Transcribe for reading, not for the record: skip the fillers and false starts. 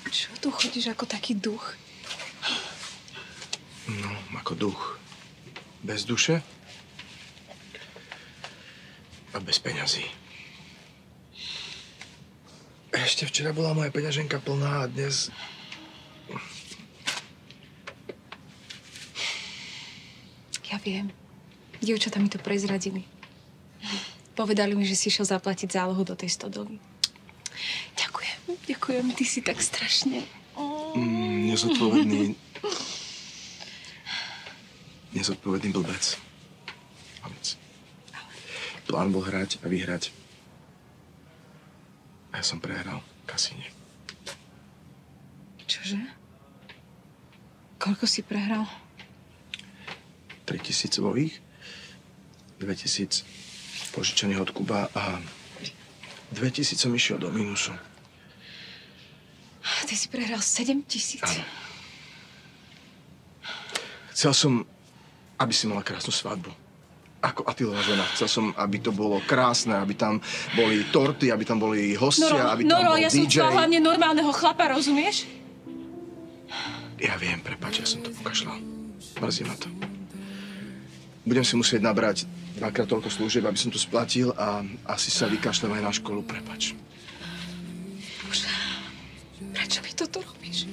Čo tu chodíš ako taký duch? No, ako duch. Bez duše a bez peňazí. Ešte včera bola moja peňaženka plná a dnes... Ja viem. Dievčatá mi to prezradili. Povedali mi, že si išiel zaplatiť zálohu do tej stodoly. Ďakujem. Ďakujem. Ty si tak strašne... Nezodpovedný blbec. Plán bol hrať a vyhrať. A ja som prehral v kasíne. Čože? Koľko si prehral? 3000 svojich, 2000 požičaných od Kuba a 2000 som išiel do mínusu. Ty si prehral 7000. Áno. Chcel som, aby si mala krásnu svadbu. Ako Attilová žena. Chcel som, aby to bolo krásne, aby tam boli torty, aby tam boli hostia, aby tam bol ja DJ. som chcela hlavne normálneho chlapa, rozumieš? Ja viem, prepáč, ja som to pokašľal. Mrzí ma to. Budem si musieť nabrať 2-krát toľko služieb, aby som to splatil a asi sa vykašľam aj na školu, prepáč. Bože, prečo mi toto robíš?